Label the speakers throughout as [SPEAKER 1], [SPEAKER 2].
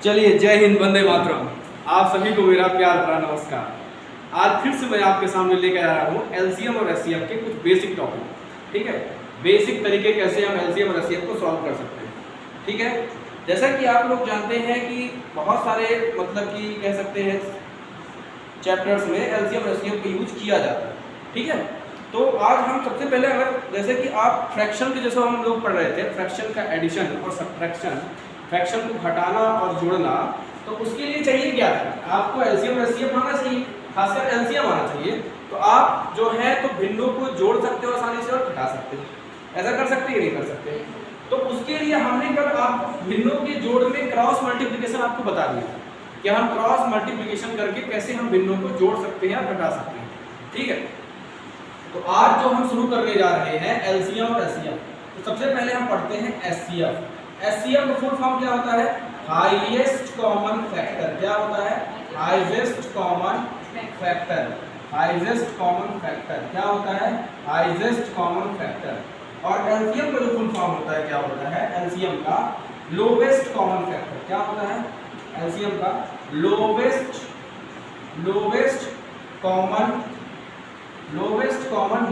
[SPEAKER 1] चलिए, जय हिंद, वंदे मातरम। आप सभी को मेरा प्यार भरा नमस्कार। आज फिर से मैं आपके सामने लेकर आ रहा हूँ एलसीएम और एचसीएफ के कुछ बेसिक टॉपिक। ठीक है, बेसिक तरीके कैसे हम एलसीएम और एचसीएफ को सॉल्व कर सकते हैं। ठीक है, जैसा कि आप लोग जानते हैं कि बहुत सारे मतलब कि कह सकते हैं चैप्टर्स में एलसीएम और एचसीएफ का यूज किया जाता है। ठीक है, तो आज हम सबसे पहले अगर जैसे कि आप फ्रैक्शन के जैसे हम लोग पढ़ रहे थे, फ्रैक्शन का एडिशन और सब्ट्रैक्शन, फ्रैक्शन को घटाना और जोड़ना, तो उसके लिए चाहिए क्या है, आपको एलसीएम और एचसीएफ आना चाहिए, खासकर एलसीएम आना चाहिए। तो आप जो है तो भिन्नों को जोड़ सकते हो आसानी से और घटा सकते हो। ऐसा कर सकते हैं कि नहीं कर सकते? तो उसके लिए हमने कल आपको भिन्नों के जोड़ में क्रॉस मल्टीप्लिकेशन आपको बता दिया कि हम क्रॉस मल्टीप्लिकेशन करके कैसे हम भिन्नों को जोड़ सकते हैं और घटा सकते हैं। ठीक है, तो आज जो हम शुरू करने जा रहे हैं एलसीएम और एचसीएफ, तो सबसे पहले हम पढ़ते हैं एचसीएफ। एचसीएफ का फुल फॉर्म क्या होता है? Highest common factor. क्या होता है? Highest common factor. Highest common factor क्या होता है? Highest common factor. और एलसीएम का जो फुल फॉर्म होता है क्या होता है? एलसीएम का लोवेस्ट कॉमन फैक्टर। क्या होता है? एलसीएम का लोवेस्ट कॉमन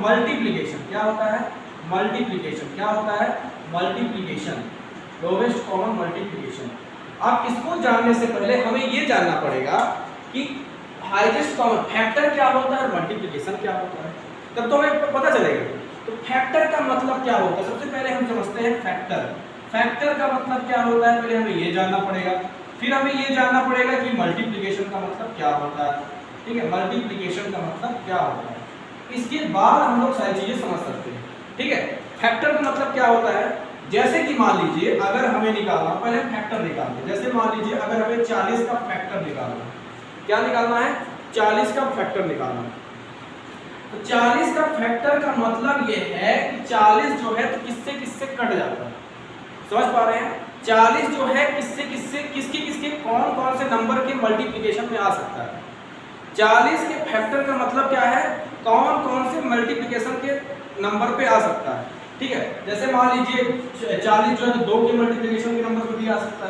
[SPEAKER 1] मल्टीप्लिकेशन। क्या होता है? मल्टीप्लिकेशन। क्या होता है? Multiplication, lowest common multiplication. अब इसको जानने से पहले हमें ये जानना पड़ेगा कि हाईएस्ट कॉमन फैक्टर क्या होता है और मल्टीप्लिकेशन क्या होता है, तब तो हमें पता चलेगा। तो फैक्टर का मतलब क्या होता है? सबसे पहले हम समझते हैं फैक्टर। फैक्टर का मतलब क्या होता है, पहले हमें ये जानना पड़ेगा। फिर हमें ये जानना पड़ेगा कि मल्टीप्लिकेशन का मतलब क्या होता है। ठीक है, मल्टीप्लिकेशन का मतलब क्या होता है, इसके बाद हम लोग सारी चीजें समझ सकते हैं। ठीक है, फैक्टर का मतलब क्या होता है? जैसे कि मान लीजिए अगर हमें निकालना, पहले फैक्टर निकालना, जैसे मान लीजिए अगर हमें 40 का फैक्टर निकालना, क्या निकालना है? 40 का फैक्टर निकालना। तो 40 का फैक्टर का मतलब ये है कि 40 जो है तो किससे किससे कट जाता है। समझ पा रहे हैं? 40 जो है किससे किससे किसके कौन कौन से नंबर के मल्टीप्लिकेशन में आ सकता है। 40 के फैक्टर का मतलब क्या है? कौन कौन से मल्टीप्लिकेशन के नंबर पे आ सकता है। ठीक है, जैसे मान लीजिए 40 जो है तो 2 के मल्टीप्लिकेशन के नंबर पे भी आ सकता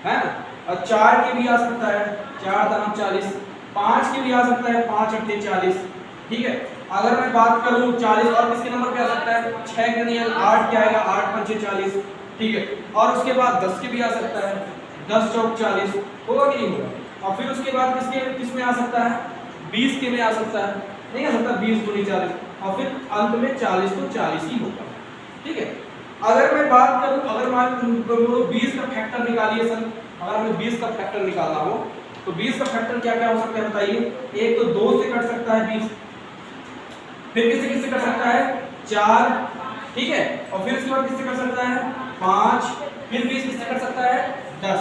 [SPEAKER 1] है ना, और 4 के भी आ सकता है, 4 दाम 40, 5 के भी आ सकता है, 5 अट्ठे 40। ठीक है, अगर मैं बात करूं 40 और किसके नंबर पे आ सकता है? 6 के नहीं, 8 क्या आएगा? 8 पंचे 40। ठीक है, और उसके बाद 10 के भी आ सकता है, 10 चौक 40, होगा कि नहीं होगा? और फिर उसके बाद किस में आ सकता है? 20 के में आ सकता है, नहीं आ सकता? 20 दूनी 40, और फिर अंत में 40 तो 40 ही होगा। ठीक है, अगर मैं बात करूं, अगर मान 20 का फैक्टर निकालिए सर, अगर हमें 20 का फैक्टर निकालना हो तो 20 का फैक्टर क्या क्या हो सकता है बताइए? एक तो 2 से कट सकता है 20, फिर किससे कट सकता है? 4। ठीक है, और फिर उसके बाद किससे कट सकता है? 5, फिर 20 किससे कट सकता है? 10।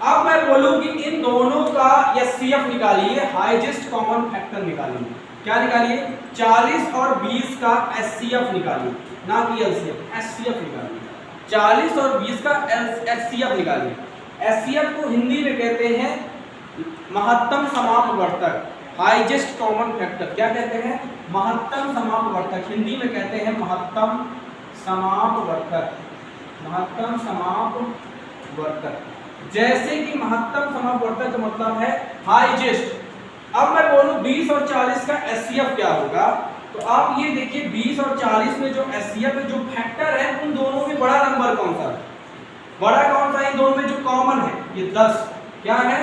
[SPEAKER 1] अब मैं बोलूं कि इन दोनों का एचसीएफ निकालिए, हाईएस्ट कॉमन फैक्टर निकालिए। क्या निकालिए? 40 और 20 का एचसीएफ निकालिए, ना कि एलसीएफ, एचसीएफ निकालिए। 40 और 20 का एचसीएफ निकालिए। एचसीएफ को हिंदी में कहते हैं महत्तम समापवर्तक, हाईएस्ट कॉमन फैक्टर। क्या कहते हैं? महत्तम समापवर्तक। हिंदी में कहते हैं महत्तम समापवर्तक। महत्तम समापवर्तक। जैसे कि महत्तम समापवर्तक का मतलब है हाईएस्ट। अब मैं बोलूं 20 और 40 का एचसीएफ क्या होगा, तो आप ये देखिए 20 और 40 में जो एचसीएफ है, जो फैक्टर है, उन दोनों में बड़ा नंबर कौन सा है? बड़ा कौन सा? इन दोनों में जो कॉमन है ये 10। क्या है?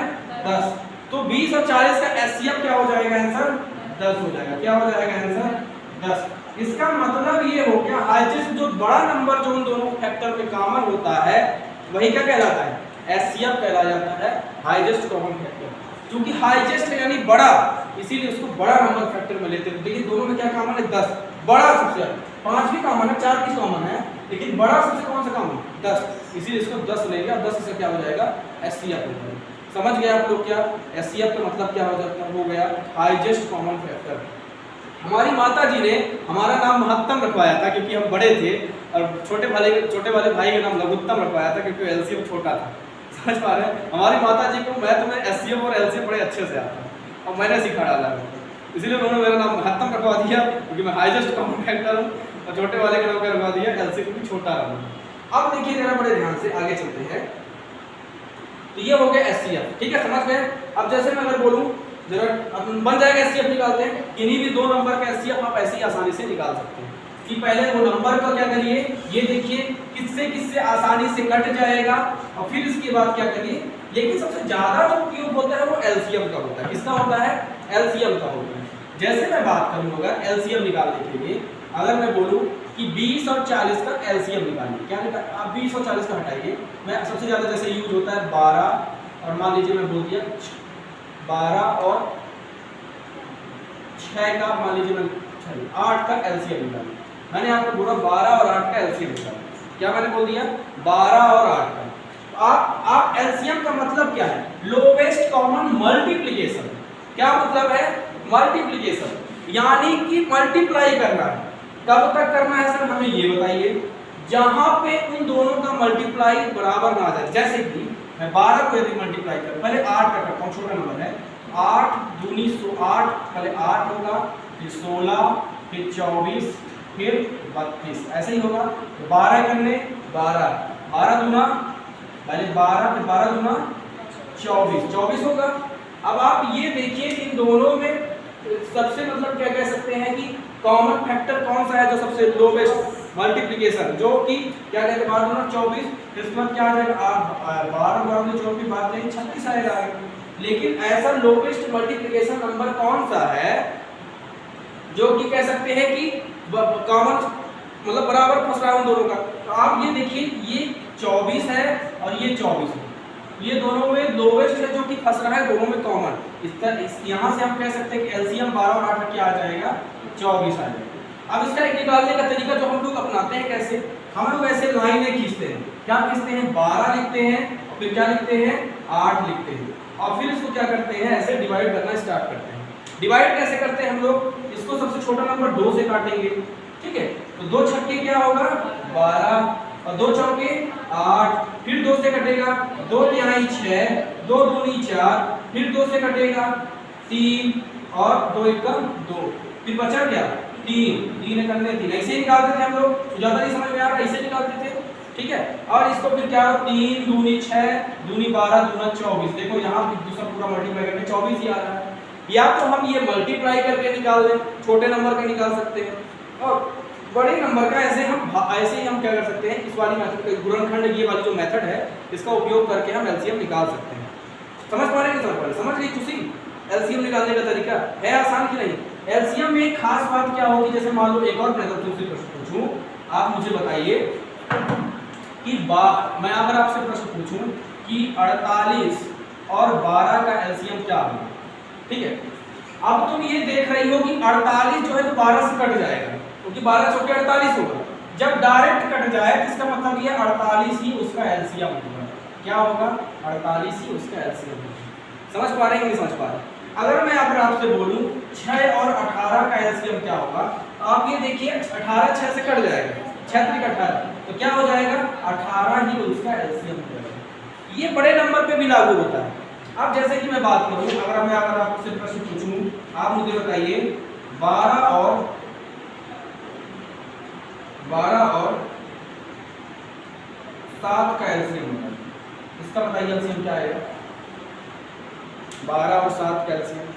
[SPEAKER 1] 10। तो 20 और 40 का एचसीएफ क्या हो जाएगा? आंसर 10 हो जाएगा। क्या हो जाएगा? आंसर 10। इसका मतलब ये हो गया हाईएस्ट जो बड़ा नंबर जो उन दोनों फैक्टर में कॉमन होता है वही क्या कहलाता है? एचसीएफ कहला जाता है, हाईएस्ट कॉमन फैक्टर। क्योंकि हाईएस्ट है यानी बड़ा, इसीलिए उसको बड़ा नंबर फैक्टर में लेते हैं। देखिए दोनों में क्या कॉमन है? 10। बड़ा सबसे, 5 भी कॉमन है, 4 भी कॉमन है, लेकिन बड़ा सबसे कौन सा कॉमन? 10, इसीलिए इसको 10 लेंगे। और 10 से क्या हो जाएगा? एचसीएफ हो जाएगा। समझ गए आप लोग? क्या एचसीएफ का मतलब क्या हो जाता है? हो गया हाईएस्ट कॉमन फैक्टर। हमारी माता जी ने हमारा नाम महत्तम रखवाया था क्योंकि हम बड़े थे, और छोटे वाले भाई का नाम लघुत्तम रखवाया था क्योंकि एलसीएम छोटा था। समझ पा रहे हैं? हमारी माता जी को मैं तुम्हें एचसीएफ और एलसीएम बड़े अच्छे से आता है और मैंने सिखा डाला है, इसलिए उन्होंने मेरा नाम महत्तम रखवा दिया क्योंकि मैं हाईएस्ट कॉमन फैक्टर हूँ, और छोटे वाले का नाम क्या रखवा दिया? एलसीएम, क्योंकि छोटा रहा। अब देखिए जरा बड़े ध्यान से आगे चलते हैं। तो ये हो गया एचसीएफ, ठीक है, समझ गए। अब जैसे मैं अगर बोलूं जरा अब बन जाएगा एचसीएफ निकालते हैं। किन्हीं भी दो नंबर का एचसीएफ आप ऐसे ही आसानी से निकाल सकते हैं कि पहले वो नंबर का क्या करिए, ये देखिए किससे किससे आसानी से कट जाएगा, और फिर इसके बाद क्या करिए, लेकिन सबसे ज्यादा जो उपयोग होता है वो एलसीएम का होता है। किसका होता है? एलसीएम का होता है। जैसे मैं बात करूं अगर एलसीएम निकालने के लिए, अगर मैं बोलूं कि 20 और 40 का एलसीएम निकालिए, क्या निकाल, आप 20 और 40 का हटाइए। मैं सबसे ज्यादा जैसे यूज होता है 12 और मान लीजिए मैं बोल दिया 12 और 6 का, मान लीजिए मैं 8 का एलसीएम निकालिए। मैंने आपको बोला 12 और 8 का एलसीएम निकालिए, क्या मैंने बोल दिया? 12 और 8 का। आप एलसीएम का मतलब क्या है? Lowest common multiplication. क्या मतलब है? मल्टीप्लिकेशन, यानी कि मल्टीप्लाई करना है। कब तक करना है सर, हमें ये बताइए, जहां पे उन दोनों का मल्टीप्लाई बराबर ना आ जाए। जैसे कि मैं 12 को यदि मल्टीप्लाई कर, पहले 8 का करता हूं, छोटा नंबर है, 8 दूनी 8, पहले 8 होगा, फिर 16, फिर 24, फिर 32, ऐसे ही होगा। तो 12 करने 12 दूना, पहले 12 फिर 12 दूना 24 होगा। अब आप ये देखिए इन दोनों में सबसे मतलब क्या कह सकते हैं कि कॉमन फैक्टर कौन सा है, जो सबसे लोवेस्ट मल्टीप्लिकेशन, जो कि क्या कहते हैं 12 दूना 24, इसके बाद क्या आ जाएगा 12 24 बात नहीं 36 आएगा। लेकिन ऐसा लोवेस्ट मल्टीप्लिकेशन नंबर कौन सा है जो कि कह सकते हैं कि कॉमन मतलब बराबर फंस रहा है उन दोनों का? तो आप ये देखिए, ये 24 है और ये 24 है, ये दोनों में लोवेस्ट है जो कि फंस रहा है, दोनों में कॉमन। यहाँ से हम कह सकते हैं कि एलसीएम 12 और 8 क्या आ जाएगा? 24 आ जाएगा। अब इसका एक निकालने का तरीका जो हम लोग अपनाते हैं, कैसे? हम लोग ऐसे लाइनें खींचते हैं। क्या खींचते हैं? 12 लिखते हैं, और फिर क्या लिखते हैं? 8 लिखते हैं, और फिर इसको क्या करते हैं, ऐसे डिवाइड करना स्टार्ट करते हैं। डिवाइड कैसे करते हैं हम लोग? इसको सबसे छोटा नंबर 2 से काटेंगे, ठीक है। तो 2 छक्के क्या होगा? 12, और 2 चौके 8, फिर 2 से कटेगा, 2 तिहाई 6, 2 दूनी 4, फिर 2 से कटेगा 3, और 2 एकम 2, फिर बचा क्या? 3 करने 3, ऐसे ही निकालते थे हम लोग। ज्यादा नहीं समझ में आ रहा, ऐसे निकालते थे, ठीक है। और इसको फिर क्या? 3 दूनी 6, दूनी 12, दूना 24। देखो यहाँ दूसरा पूरा मल्टीप्लाई करके 24 ही आ रहा है। या तो हम ये मल्टीप्लाई करके निकाल दें, छोटे नंबर का निकाल सकते हैं, और बड़े नंबर का ऐसे ही हम क्या कर सकते हैं, इस वाली मेथड, गुणनखंड ये वाली जो मेथड है, इसका उपयोग करके हम एलसीएम निकाल सकते हैं। समझ पा रहे हैं? समझ गई खुशी? एलसीएम निकालने का तरीका है आसान कि नहीं? एलसीएम में एक खास बात क्या होगी, जैसे मान लो एक और प्रश्न पूछूं, आप मुझे बताइए कि मैं अगर आपसे प्रश्न पूछूं कि 48 और 12 का एलसीएम क्या होगा, ठीक है। अब तुम ये देख रही हो कि 48 जो है तो 12 से कट जाएगा, क्योंकि 12 चौके 48 होगा। जब डायरेक्ट कट जाए तो इसका मतलब ये 48 ही उसका एलसीएम होगा। क्या होगा? 48 ही उसका एलसीएम होगा। समझ पा रहे हैं कि नहीं समझ पा रहे? अगर मैं अगर आपसे बोलूं 6 और 18 का एलसीएम क्या होगा, तो आप ये देखिए 18 6 से कट जाएगा, 6 3 18, तो क्या हो जाएगा? 18 ही उसका एलसीएम हो जाएगा। ये बड़े नंबर पे भी लागू होता है। अब जैसे कि मैं बात करूं, अगर आपसे प्रश्न पूछूं, आप मुझे बताइए 12 और 7 का एलसीएम होगा, इसका बताइए एलसीएम क्या आएगा? 12 और 7 का एलसीएम,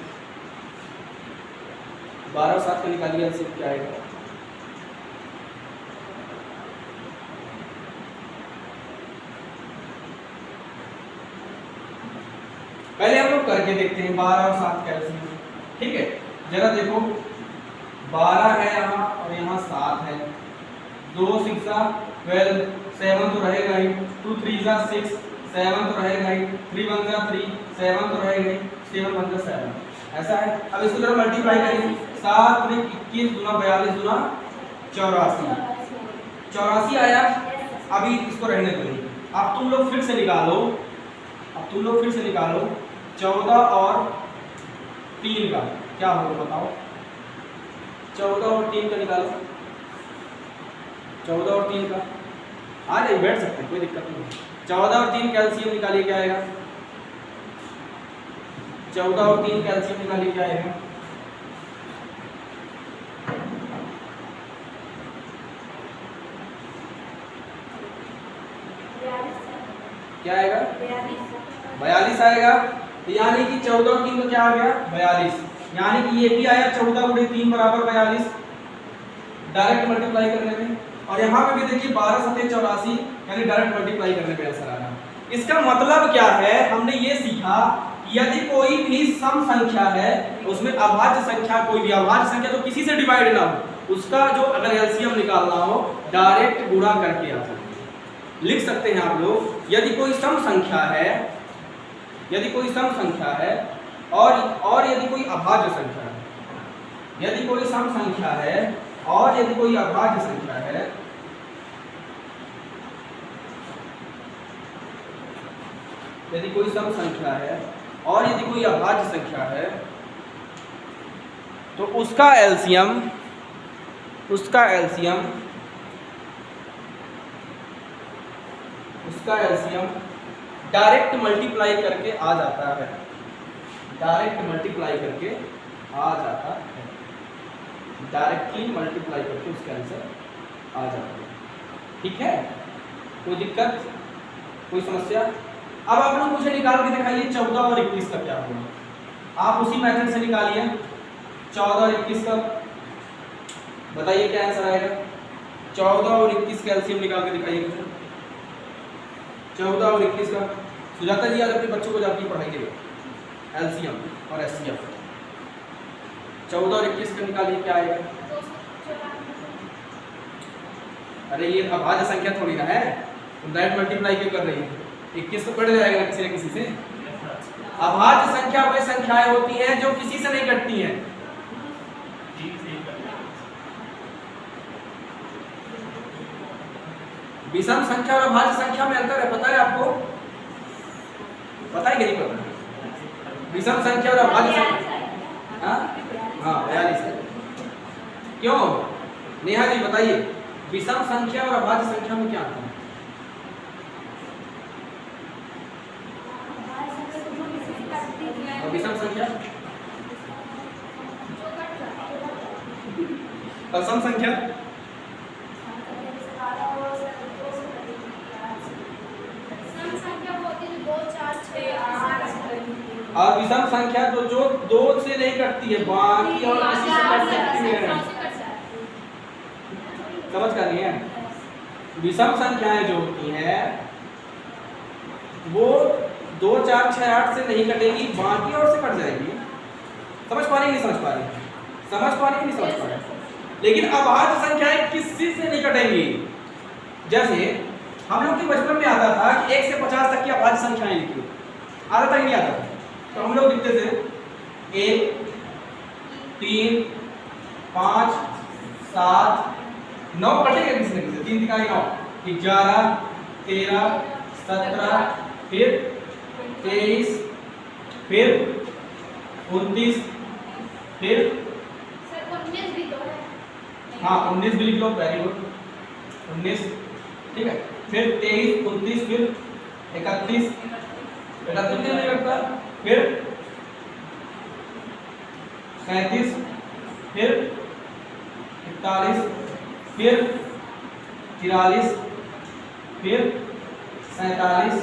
[SPEAKER 1] 12 और 7 का निकालिए एलसीएम क्या आएगा? पहले हम लोग करके देखते हैं 12 और 7 का एलसीएम, ठीक है। जरा देखो 12 है यहाँ और यहाँ 7 है, 2 6 12, 7 तो रहेगा ही, 2 3 6, 7 तो रहेगा ही, 3 1 3, 7 तो रहेगा ही, 7 1 7, ऐसा है। अब इसको जरा मल्टीप्लाई करिए, 7 3 21 दूना 42 दूना 84, 84 आया। अभी इसको रहने दो, अब तुम लोग फिर से निकालो, 14 और 3 का क्या होगा बताओ? 14 और 3 का निकालो, 14 और 3 का आ जाए, बैठ सकते हैं, कोई दिक्कत नहीं। 14 और 3 कैल्शियम निकालिए क्या आएगा? 14 और 3 कैल्शियम निकालिए क्या आएगा? क्या आएगा 42 आएगा। तो यानी कि 14 और 3 का क्या आ गया 42, यानी कि ये भी आया 14 गुणे 3 बराबर 42 डायरेक्ट मल्टीप्लाई करने में। और यहाँ पे भी देखिए 12 सत्ते 84 यानी डायरेक्ट मल्टीप्लाई करने पे आंसर आ रहा है। इसका मतलब क्या है, हमने ये सीखा यदि कोई भी सम संख्या है उसमें अभाज्य संख्या, कोई भी अभाज्य संख्या तो किसी से डिवाइड ना हो, उसका जो अगर एलसीएम निकालना हो डायरेक्ट गुणा करके आता है। लिख सकते हैं आप लोग, यदि कोई सम संख्या है, यदि कोई सम संख्या है और यदि कोई अभाज्य संख्या है, यदि कोई सम संख्या है और यदि कोई अभाज्य संख्या है, यदि कोई सम संख्या है और यदि कोई अभाज्य संख्या है तो उसका एलसीएम डायरेक्ट मल्टीप्लाई करके आ जाता है, डायरेक्ट मल्टीप्लाई करके आ जाता है, डायरेक्टली मल्टीप्लाई करके उसका आंसर आ जाता है। ठीक है, कोई दिक्कत, कोई समस्या? अब आप लोग मुझे निकाल के दिखाइए 14 और 21 का क्या होगा। आप उसी मेथड से निकालिए 14 और 21 का, बताइए क्या आंसर आएगा। 14 और 21 का एलसीएम निकाल के दिखाइए मुझे। 14 और 21 का सुजाता जी आज अपने बच्चों को जाके पढ़ाइए एलसीएम और एचसीएफ। 14 और 21 का निकालिए क्या आएगा। अरे ये अभाज्य संख्या थोड़ी ना है, तुम डायरेक्ट मल्टीप्लाई क्यों कर रही है। 21 तो बढ़ जाएगा किसी न किसी से। अभाज्य संख्या वे संख्याएं होती हैं जो किसी से नहीं कटती हैं। विषम संख्या और अभाज्य संख्या में अंतर है, पता है आपको? पता है कि नहीं पता? विषम संख्या और अभाज्य संख्या, हाँ 42 है। क्यों नेहा जी बताइए, विषम संख्या और अभाज्य संख्या में क्या अंतर है? और विषम संख्या और सम संख्या और विषम संख्या तो जो 2 से नहीं कटती है बाकी और किसी से कट सकती है। समझ कर रही है? विषम संख्याएं जो होती हैं वो 2 4 6 8 से नहीं कटेगी, बाकी और से कट जाएगी। समझ पा रही नहीं समझ पा रही? समझ पा रही नहीं समझ पा रही? लेकिन अभाज्य संख्याएं किसी से नहीं कटेंगी। जैसे हम लोग के बचपन में आता था कि 1 से 50 तक की अभाज्य संख्याएं लिखी, आता था नहीं आता था? तो हम लोग लिखते थे 1 3 5 7 9 कटेगा किसी न किसी, 3 दिखाई 9 11 13 17 फिर 23 फिर 29 फिर
[SPEAKER 2] 19 भी तो है।
[SPEAKER 1] हाँ 19 भी लिख लो, वेरी गुड 19, ठीक है। फिर 23 29 फिर 31 31 नहीं लगता, फिर 37 फिर 41 फिर 43 फिर 47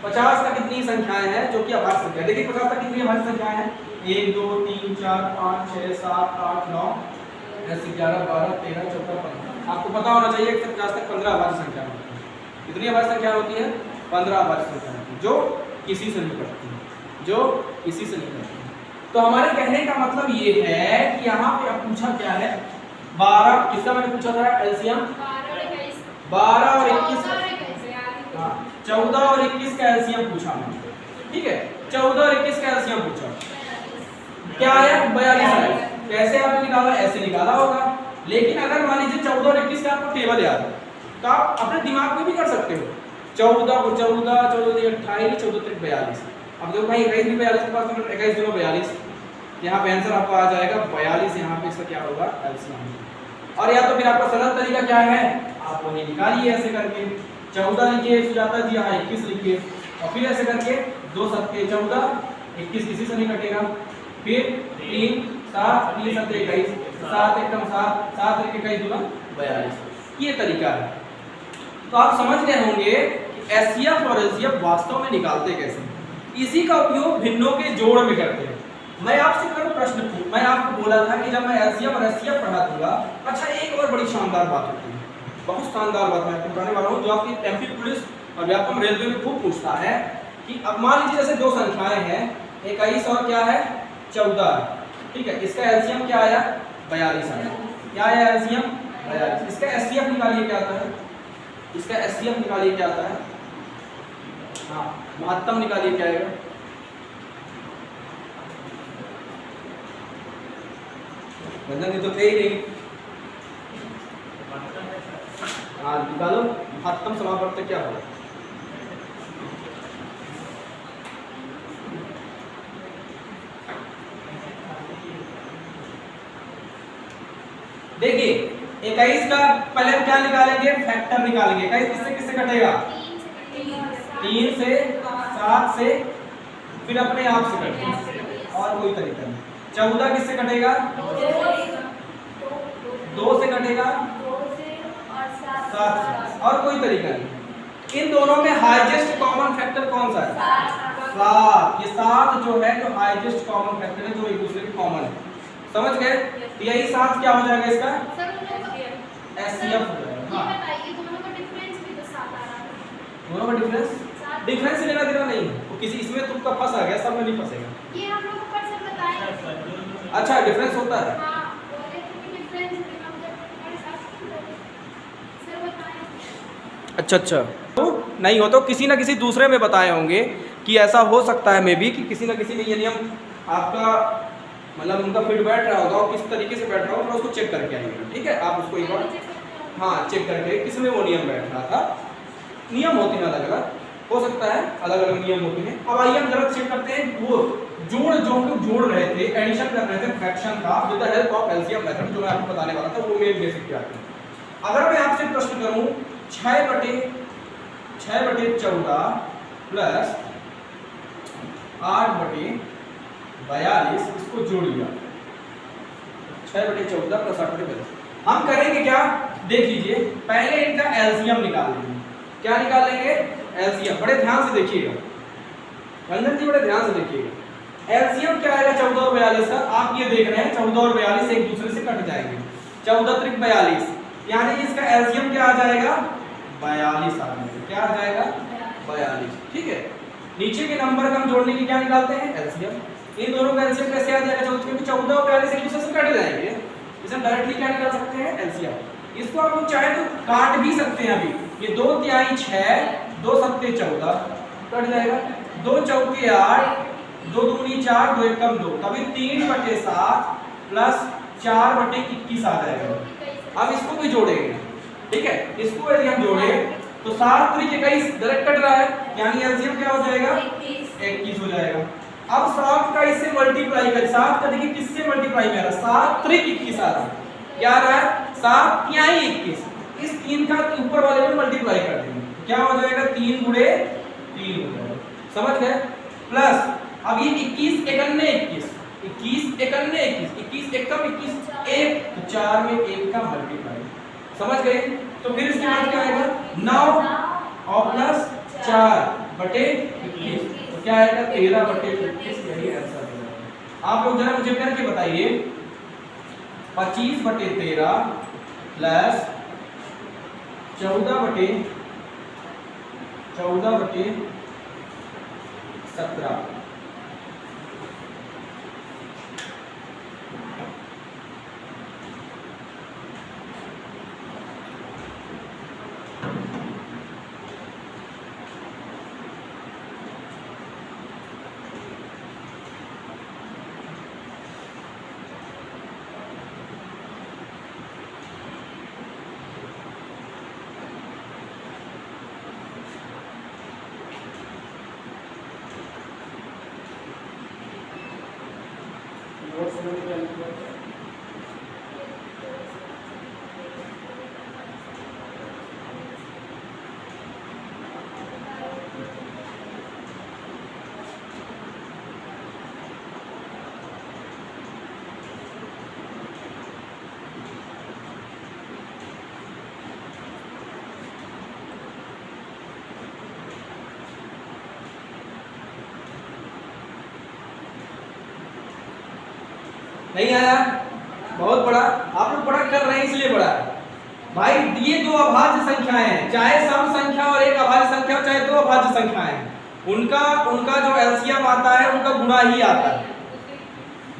[SPEAKER 1] 50 तक कितनी संख्याएं हैं जो कि अभाज्य संख्या। देखिए 50 तक कितनी अभाज्य संख्याएं हैं, 1 2 3 4 5 6 7 8 9 10 11 12 13 14 15। आपको पता होना चाहिए 1 से 50 तक 15 अभाज्य संख्या होती है। कितनी अभाज्य संख्या होती है? 15 अभाज्य संख्या होती है जो किसी से नहीं कटती है, जो किसी से नहीं कटती है। तो हमारे कहने का मतलब ये है कि यहाँ पे अब पूछा क्या है 12, किसका मैंने पूछा था एलसीएम 12 और 21, हाँ 14 और 21 का एलसीएम पूछा मैंने, ठीक है। 14 और 21 का एलसीएम पूछा, क्या आया 42 आया। कैसे आपने निकाला? ऐसे निकाला होगा। लेकिन अगर मान लीजिए 14 और 21 का आपको टेबल याद है तो आप अपने दिमाग में भी कर सकते हो। 14 को 14 14 28 14 42। अब देखो भाई 21 भी 42 के पास 21 2 42, यहाँ पे आंसर आपको आ जाएगा 42। यहाँ पे इसका क्या होगा एलसीएम। और या तो फिर आपका सरल तरीका क्या है, आप वही निकालिए ऐसे करके 14 लिखिए सुजाता जी, यहाँ 21 लिखिए और फिर ऐसे करके 2 7 14 21 किसी से नहीं कटेगा, फिर 3 7 3 7 21 7 एकदम 7 7 21 2 42। ये तरीका है। तो आप समझ रहे होंगे कि एचसीएफ और एलसीएफ वास्तव में निकालते कैसे, इसी का उपयोग भिन्नों के जोड़ में करते हैं। मैं आपसे कल प्रश्न पूछ, मैं आपको बोला था कि जब मैं एलसीएम और एचसीएफ पढ़ा दूंगा। अच्छा, एक और बड़ी शानदार बात होती है, बहुत शानदार बात मैं आपको बताने वाला हूँ, जो आपकी एमपी पुलिस और व्यापम रेलवे में खूब पूछता है कि अब मान लीजिए जैसे दो संख्याएं हैं 21 और क्या है 14, ठीक है, इसका एलसीएम क्या आया 42 आया, क्या आया एलसीएम 42। इसका एचसीएफ निकालिए क्या आता है, इसका एचसीएफ निकालिए क्या आता है, हाँ महत्तम निकालिए क्या आएगा, वजन तो थे ही नहीं, हाँ निकालो महत्तम समापवर्तक क्या होगा, देखिए 21 का पहले हम क्या निकालेंगे, फैक्टर निकालेंगे। 21 किससे किससे कटेगा, 3 से 7 से, फिर अपने आप से कटेगा और कोई तरीका नहीं। 14 किससे कटेगा, 2 से कटेगा, 7 से, और कोई तरीका नहीं। इन दोनों में हाईएस्ट कॉमन फैक्टर कौन सा है, 7। ये 7 जो है जो हाईएस्ट कॉमन फैक्टर है, जो एक दूसरे के कॉमन है, समझ गए। तो यही 7 क्या हो जाएगा इसका एचसीएफ हो जाएगा। हाँ
[SPEAKER 2] दोनों का डिफरेंस भी तो 7 आ रहा है,
[SPEAKER 1] दोनों का डिफरेंस लेना देना नहीं है, तो किसी इसमें तुमका फंस आ गया, सब में नहीं फंसेगा।
[SPEAKER 2] ये हम लोग को सर बताएं।
[SPEAKER 1] अच्छा डिफरेंस होता है,
[SPEAKER 2] हां बोले कि डिफरेंस हम जब हमारे साथ सर बताएं।
[SPEAKER 1] अच्छा तो नहीं हो तो किसी ना किसी दूसरे में बताए होंगे कि ऐसा हो सकता है, मे बी कि किसी ना किसी में ये नियम आपका मतलब उनका फिट बैठ रहा होगा और किस तरीके से बैठ रहा होगा, उसको चेक करके आइएगा, ठीक है। आप उसको एक बार हाँ चेक करके किस में वो नियम बैठ रहा था। नियम होते हैं अलग अलग, हो सकता है अलग अलग नियम होते हैं। अब आइए हम जरा चेक करते हैं वो जोड़ जो हम लोग जोड़ रहे थे, एडिशन कर रहे थे फ्रैक्शन का with the help of LCM method, जो मैं आपको बताने वाला था वो मेन बेसिक क्या है। अगर मैं आपसे प्रश्न करूं 6/14 प्लस 8/42 इसको जोड़ लिया, 6/14 प्लस 8/42, हम करेंगे क्या, देख लीजिए पहले इनका एलसीएम निकाल लेंगे। क्या निकाल लेंगे, एलसीएम। बड़े ध्यान से देखिएगा रंजन जी, बड़े ध्यान से देखिएगा। एलसीएम क्या आएगा 14 और 42 का, आप ये देख रहे हैं 14 और 42 एक दूसरे से कट जाएंगे, 14 त्रिक 42, यानी इसका एलसीएम क्या आ जाएगा 42 आ जाएगा, क्या आ जाएगा 42, ठीक है। नीचे के नंबर का हम जोड़ने की क्या निकालते हैं, एलसीएम। इन दोनों का एलसीएम कैसे आ जाएगा, क्योंकि 14 और 42 एक दूसरे से कट जाएंगे, इसे हम डायरेक्टली क्या निकाल सकते हैं, एलसीएम। इसको आप लोग चाहे तो काट भी सकते हैं, अभी ये 2 तिहाई 6, 2 सत्ते 14 कट जाएगा, 2 चौके 8, 2 दूनी 4, 2 एकम 2, तभी 3/7 प्लस 4/21 आ जाएगा। अब इसको भी जोड़ेंगे, ठीक है, इसको यदि हम जोड़े तो 7 त्रिक 21 डायरेक्ट कट रहा है, यानी एलसीएम क्या हो जाएगा 21 हो जाएगा। अब 7 का इससे मल्टीप्लाई करें, 7 का देखिए किससे मल्टीप्लाई कर रहा है, 7 त्रिक 21 आ रहा है, क्या आ रहा है 7 तिहाई 21, इस 3 का ऊपर वाले में मल्टीप्लाई कर देंगे, क्या हो जाएगा 3 गुणे 3 हो जाएगा, समझ गए। प्लस अब ये 21 51 21, 21 51 21, 21 एकम 21 1, तो 4 में 1 का मल्टीप्लाई, समझ गए। तो फिर इसके बाद क्या आएगा 9 और प्लस 4/21, तो क्या आएगा 13/21, यही आंसर है। आप लोग जरा मुझे करके बताइए 25/13 प्लस 14/17, नहीं आया? बहुत बड़ा, आप लोग बड़ा कर रहे हैं इसलिए बड़ा है भाई। ये दो अभाज्य संख्याएं हैं, चाहे सम संख्या और एक अभाज्य संख्या हो, चाहे दो अभाज्य संख्याएं हैं, उनका जो एलसीएम आता है उनका गुणा ही आता है।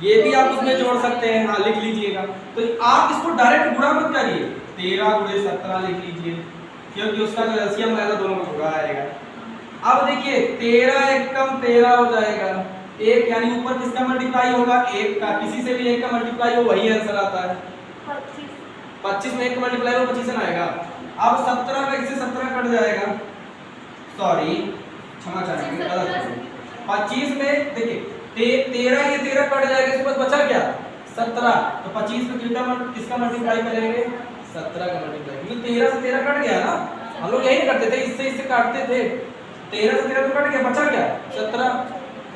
[SPEAKER 1] ये भी आप उसमें जोड़ सकते हैं, हाँ लिख लीजिएगा। तो आप इसको डायरेक्ट गुणा मत करिए, 13 × 17 लिख लीजिए, क्योंकि उसका जो एलसीएम आएगा दोनों का गुणा आएगा। अब देखिए 13 एकम 13 हो जाएगा, एक यानी ऊपर किसका मल्टीप्लाई होगा, एक का, किसी से भी एक का मल्टीप्लाई हो वही आंसर आता है। 25 में एक का मल्टीप्लाई हो 25 ना आएगा। अब 17 में इससे 17 कट जाएगा, सॉरी क्षमा चाहेंगे गलत, 25 में देखिए 13 ये 13 कट जाएगा, इसके बाद बचा क्या 17, तो 25 में किसका मल्टीप्लाई करेंगे 17 का मल्टीप्लाई, क्योंकि 13 से 13 कट गया ना, हम लोग यही करते थे, इससे काटते थे, 13 से 13 तो कट गया, बचा क्या 17,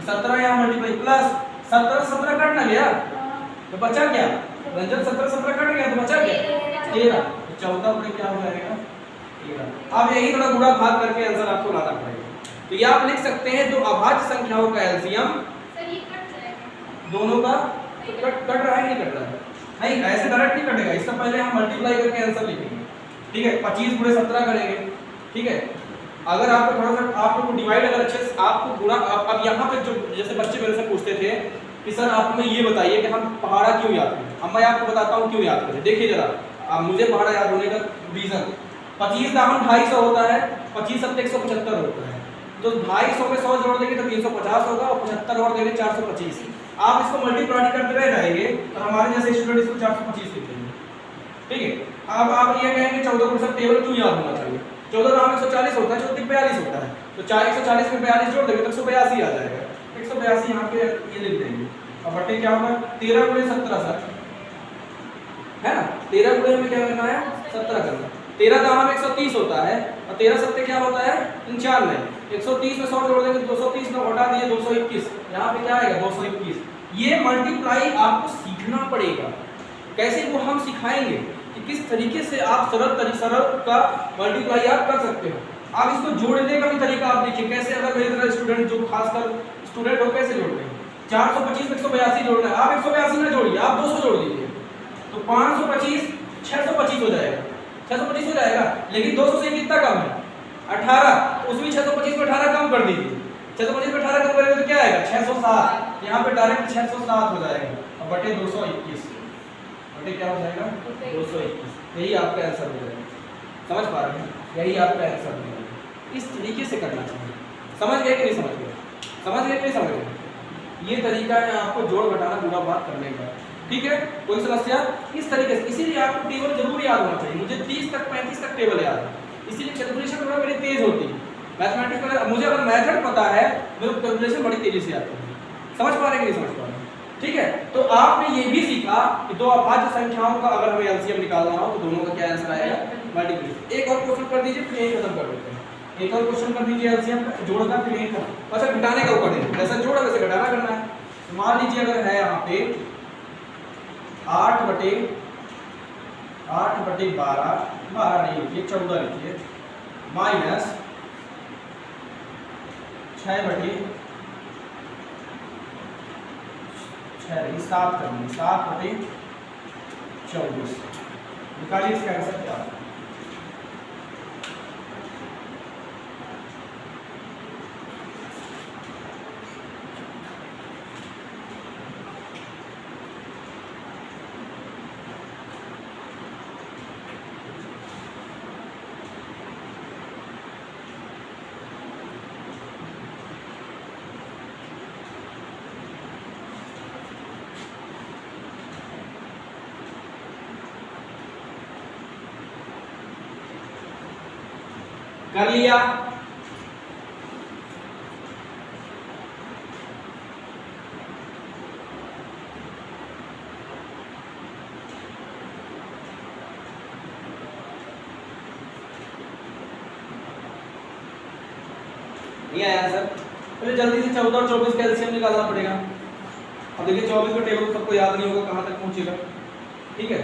[SPEAKER 1] 17 यहाँ मल्टीप्लाई प्लस 17 से 17 कट ना गया तो बचा क्या रंजन, 17 से 17 कट गया तो बचा क्या 13, 14 पर क्या हो जाएगा 13। अब यही थोड़ा गुणा भाग करके आंसर आपको लाना पड़ेगा। तो ये आप लिख सकते हैं दो अभाज्य संख्याओं का एलसीएम दोनों का कट रहा है, नहीं कट रहा है, नहीं ऐसे डायरेक्ट नहीं कटेगा, इससे पहले हम मल्टीप्लाई करके आंसर लिखेंगे, ठीक है। 25 × 17 करेंगे, ठीक है। अगर आपको थोड़ा सा आप लोग को डिवाइड अगर अच्छे से आपको गुणा, अब यहाँ पे जो जैसे बच्चे मेरे से पूछते थे कि सर आप हमें ये बताइए कि हम पहाड़ा क्यों याद करें, अब मैं आपको बताता हूँ क्यों याद करें। देखिए जरा, अब मुझे पहाड़ा याद होने का रीजन, 25 दामन 250 होता है, 25 × 7 = 175 होता है, तो 250 में 100 जोड़ देंगे तो 350 होगा और 75 और देंगे 425। आप इसको मल्टीप्लाई करते रह जाएंगे और हमारे जैसे स्टूडेंट इसको 425 लिख देंगे, ठीक है। अब आप ये कहेंगे 14% टेबल क्यों याद होना चाहिए, 14 दाम 140 होता है, 14 42 होता है, तो 140 में 42 जोड़ देंगे तो 182 आ जाएगा, 182 यहाँ पे ये लिख देंगे। अब बटे क्या होगा 13 × 17 सर है ना, 13 × में क्या करना है 17 करना, 13 दाम 130 होता है और 13 7 क्या होता है 95, 130 में 100 जोड़ देंगे 230 में घटा दिए 221, यहाँ पे क्या आएगा 221। ये मल्टीप्लाई आपको सीखना पड़ेगा, कैसे वो हम सिखाएंगे कि किस तरीके से आप सरल का मल्टीप्लाई आप कर सकते हो। आप इसको जोड़ने का भी तरीका आप देखिए कैसे, अगर मेरे तरह स्टूडेंट जो खासकर स्टूडेंट हो कैसे जोड़ते हैं, 425 में 182 जोड़ना है, आप 182 ना जोड़िए, आप 200 जोड़ दीजिए, तो 525 625 हो जाएगा, 625 हो जाएगा, लेकिन 200 से कितना कम है 18, उसमें 625 में 18 कम कर दीजिए, 625 में 18 कम करेंगे तो क्या आएगा 607, यहाँ पे डायरेक्ट 607 हो जाएगा, अब बटे 221, बटे क्या हो जाएगा 221, यही आपका आंसर हो जाएगा। समझ पा रहे हैं, यही आपका आंसर हो जाएगा। इस तरीके से करना चाहिए, समझ गए कि नहीं समझ गए, समझ गए कि नहीं समझ गए, ये तरीका है आपको जोड़ घटाना गुणा भाग करने का, ठीक है। कोई समस्या इस तरीके से, इसीलिए आपको टेबल जरूर याद होना चाहिए। मुझे 30 तक 35 तक टेबल याद है, इसीलिए कैलकुलेशन थोड़ा मेरी तेज होती है, मैथमेटिक्स में मुझे अगर मेथड पता है मेरे को कैलकुलेशन बड़ी तेजी से आती है। समझ पा रहे हैं कि नहीं समझ पा रहे हैं, ठीक है। तो आपने ये भी सीखा कि दो अभाज्य संख्याओं का अगर हमें एलसीएम निकालना हो तो दोनों का क्या आंसर आएगा मल्टीप्लिकेशन। एक और क्वेश्चन कर दीजिए फिर यही खत्म कर देते हैं, एक और क्वेश्चन कर दीजिए एलसीएम जोड़ना फिर यही खत्म। अच्छा घटाने का ऊपर दीजिए, ऐसा जोड़ा वैसे घटाना करना है। तो मान लीजिए अगर है यहाँ पे 8 बटे 12, 12 नहीं लिखिए 14 लिखिए, माइनस 6 बटे 6 7 करनी, 7 बटे 24, निकालिए इसका आंसर क्या है। कर लिया, नहीं आया आंसर, पहले जल्दी से 14 और 24 का एलसीएम निकालना पड़ेगा। अब देखिए 24 का टेबल सबको याद नहीं होगा कहाँ तक पहुंचेगा, ठीक है,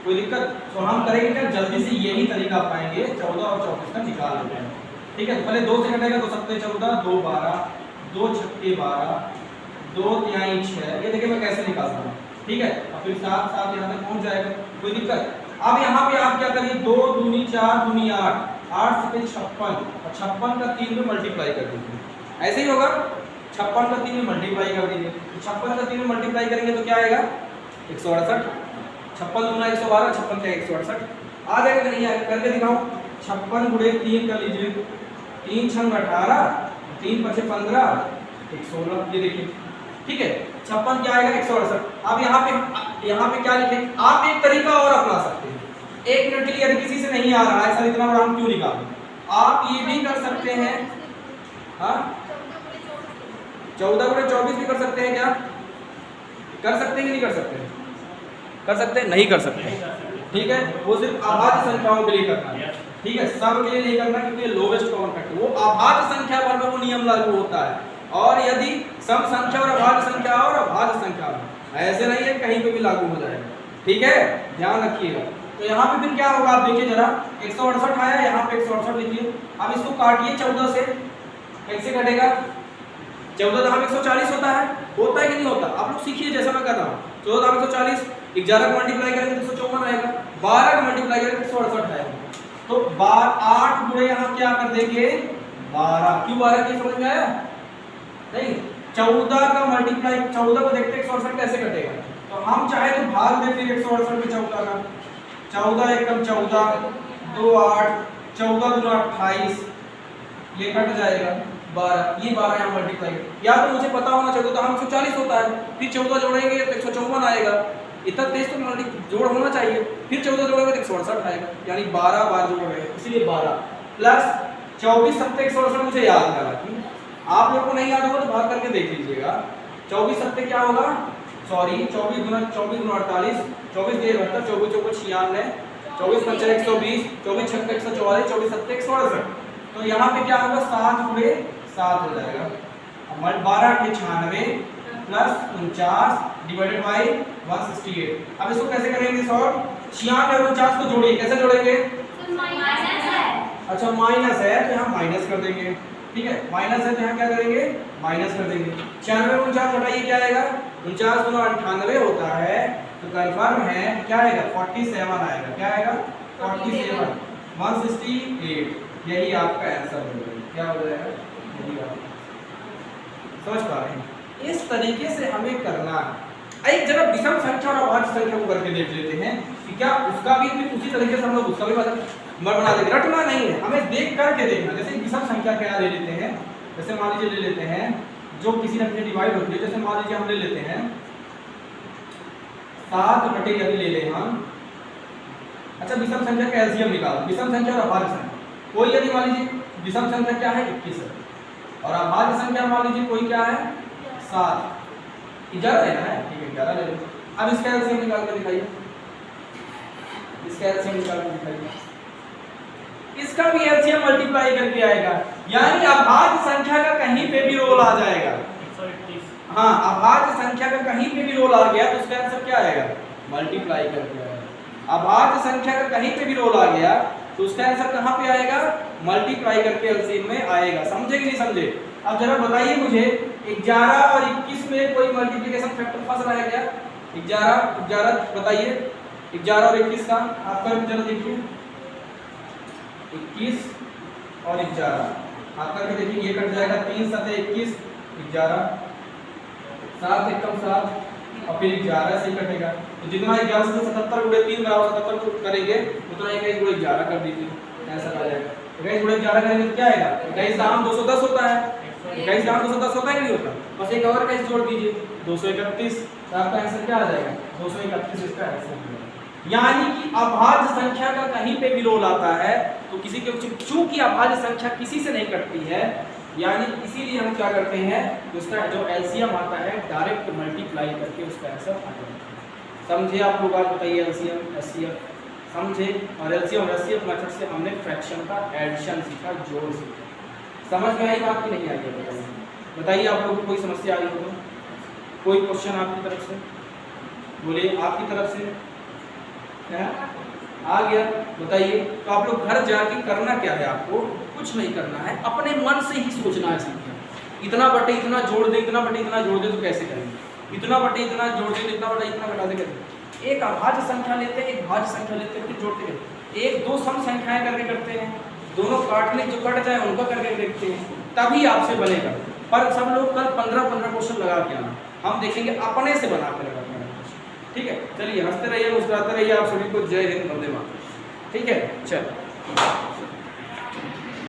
[SPEAKER 1] कोई दिक्कत। तो हम करेंगे क्या, जल्दी से यही तरीका पाएंगे, 14 और 24 का निकाल लेते हैं, ठीक है। तो पहले 2 से कटेगा, 2 7 14, 2 12, 2 6 12, 2 3 6, ये देखिए मैं कैसे निकालता हूँ। ठीक है, और फिर 7 7 यहाँ तक पहुँच जाएगा, कोई दिक्कत। अब यहाँ पे आप क्या करिए, 2 दूनी 4 दूनी 8, 8 से 56 और 56 का 3 में मल्टीप्लाई कर दीजिए, ऐसे ही होगा। 56 का 3 में मल्टीप्लाई कर दीजिए, 56 का 3 में मल्टीप्लाई करेंगे तो क्या आएगा 168, 56 दूना 112, 56 क्या 168 आ जाएगा कि नहीं आएगा, करके दिखाओ। 56 गुणे 3 कर लीजिए, 3 छंग 18, 3 पचे 15, 116, ये देखिए ठीक है। 56 क्या आएगा 168। अब यहाँ पे क्या लिखें, आप एक तरीका और अपना सकते हैं, 1 मिनट के लिए यदि किसी से नहीं आ रहा है सर इतना बड़ा हम क्यों निकालें, आप ये भी कर सकते हैं। हाँ 14 गुणे 24 भी कर सकते हैं, क्या कर सकते हैं कि नहीं कर सकते, कर सकते हैं, नहीं कर सकते, ठीक है। वो सिर्फ अभाज्य संख्याओं के लिए करना है, ठीक है, सब के लिए नहीं करना, क्योंकि लोवेस्ट कॉमन फैक्टर वो अभाज्य संख्या पर में वो नियम लागू होता है, और यदि सम संख्या और अभाज्य संख्या और अभाज्य संख्या ऐसे नहीं है कहीं पे भी लागू हो जाएगा, ठीक है, ध्यान रखिएगा। तो यहाँ पे फिर क्या होगा आप देखिए जरा, 168 आया, यहाँ पे 168 लिखिए। अब इसको काटिए 14 से, कैसे कटेगा, 14 धाम 140 होता है कि नहीं होता, आप लोग सीखिए जैसा मैं कर रहा हूँ। 14 धाम 140, 11 का मल्टीप्लाई करेंगे तो 154 आएगा, 12 का मल्टीप्लाई करेंगे तो 168 आएगा। तो 8 गुणे यहाँ क्या कर देंगे 12, क्यों 12 की समझ में आया नहीं। 14 का मल्टीप्लाई, 14 को देखते 168 कैसे कटेगा, तो हम चाहे तो भाग दे फिर 168 में 14 का, 14 एकम 14, 2 8, 14 दूना 28, ये कट जाएगा 12, ये 12 यहाँ मल्टीप्लाई, या तो मुझे पता होना चाहिए तो हम 140 होता है, फिर 14 जोड़ेंगे तो 154 आएगा, इतना तेज तो मल्टी जोड़ होना चाहिए, फिर 14 जोड़ेंगे तो 168 आएगा, यानी 12 बार जोड़ रहे हैं, इसलिए 12 प्लस 24 सत्ते 168 मुझे याद करा कि आप लोग को नहीं याद होगा तो भाग करके देख लीजिएगा। 24 सत्ते क्या होगा, सॉरी 24 गुना 48, 24 देर रहता, 24 चौको 96, 24 पंचे 120, 24 छक्के 144, 24 सत्ते 168। तो यहाँ पे क्या होगा 7 गुणे 7 हो जाएगा, 12 के 96 प्लस 49 डिवाइडेड बाई 168। अब इसको कैसे करेंगे सॉल्व, 96 और 49 को जोड़िए, कैसे जोड़ेंगे, अच्छा माइनस है तो यहाँ माइनस कर देंगे, ठीक है, माइनस है तो यहाँ क्या करेंगे माइनस कर देंगे। 96 और 49 घटाइए क्या आएगा, 49 गुना 98 होता है, तो कंफर्म है क्या आएगा 47 आएगा, क्या आएगा 47, 168, यही आपका आंसर हो जाएगा, क्या हो जाएगा, यही आप समझ पा रहे हैं। इस तरीके से हमें करना है। एक जरा विषम संख्या और अभाज्य संख्या को करके देख लेते हैं कि क्या उसका भी फिर उसी तरीके से हम लोग उसका भी बना देंगे, रटना नहीं है, हमें देख करके देखना। जैसे विषम संख्या क्या ले लेते हैं, जैसे मान लीजिए ले लेते हैं जो किसी न किसी डिवाइड होती है, जैसे मान लीजिए हम ले लेते हैं 7 बटे यदि ले लें हम, अच्छा विषम संख्या का एलसीएम निकालो, विषम संख्या और अभाज्य संख्या, कोई यदि मान लीजिए विषम संख्या क्या है 21 है और अभाज्य संख्या मान लीजिए कोई क्या है 7, 11 लेना है, ठीक है 11 ले लो। अब इसका एलसीएम निकाल कर दिखाइए, इसका एलसीएम निकाल कर दिखाइए, इसका भी एलसीएम मल्टीप्लाई करके आएगा, यानी अभाज्य संख्या का कहीं पे भी रोल आ जाएगा।
[SPEAKER 3] 131,
[SPEAKER 1] हाँ अभाज्य संख्या का कहीं पे भी रोल आ गया तो उसका आंसर क्या आएगा मल्टीप्लाई करके आएगा। अभाज्य संख्या का कहीं पे भी रोल आ गया तो उसका आंसर कहाँ पे आएगा मल्टीप्लाई करके एलसीएम में आएगा। समझे कि नहीं समझे। अब जरा बताइए मुझे 11 और 21 में कोई मल्टीप्लिकेशन फैक्टर फंस रहा है क्या, 11 बताइए 11 और 21 का आपका जरा देखिए, 21 और 11 आप करके देखिए, ये कट जाएगा 3 7 21, 11 7 एकम 7 और फिर 11 से कटेगा, तो जितना 11 से 77 गुणे 3 बराबर 77 को करेंगे उतना 21 गुणे 11 कर दीजिए, ऐसा आ जाएगा। 21 गुणे 11 करेंगे तो क्या आएगा 21 दाम 210 होता है, 21 दाम 210 होता है कि नहीं होता, बस एक और 21 जोड़ दीजिए 231, तो आपका आंसर क्या आ जाएगा 231 इसका आंसर है। यानी कि अभाज्य संख्या का कहीं पे भी रोल आता है तो किसी के, चूंकि अभाज्य संख्या किसी से नहीं कटती है, यानी इसीलिए हम क्या करते हैं उसका जो एलसीएम आता है डायरेक्ट मल्टीप्लाई करके उसका आंसर आ जाता है। समझे आप लोग, आप बताइए एलसीएम एचसीएफ समझे, और एलसीएम और एचसीएफ मेथड से हमने फ्रैक्शन का एडिशन सीखा, जोड़ सीखा। समझ में आई बात की नहीं आई है, बताइए बताइए आप लोग को कोई समस्या आई हो तो, कोई क्वेश्चन आपकी तरफ से बोलिए, आपकी तरफ से आ गया बताइए। तो आप लोग घर जाके करना क्या है, आपको कुछ नहीं करना है, अपने मन से ही सोचना है सीखना, इतना बटे इतना जोड़ दे, इतना बटे इतना जोड़ दे तो कैसे करेंगे, इतना बटे इतना जोड़ते थे, इतना बटे इतना घटाते करते। एक अभाज्य संख्या लेते हैं, एक भाज्य संख्या लेते हैं, फिर जोड़ते करते। एक दो सम संख्याएं करके करते हैं, दोनों काटने जो कट जाए उनको करके देखते हैं, तभी आपसे बनेगा। पर सब लोग कल 15-15 क्वेश्चन लगा के आना, हम देखेंगे अपने से बना के लगा के आना। ठीक है, चलिए हंसते रहिए, मुस्कुराते रहिए। आप सभी को जय हिंद, वंदे मातरम। ठीक है, चल।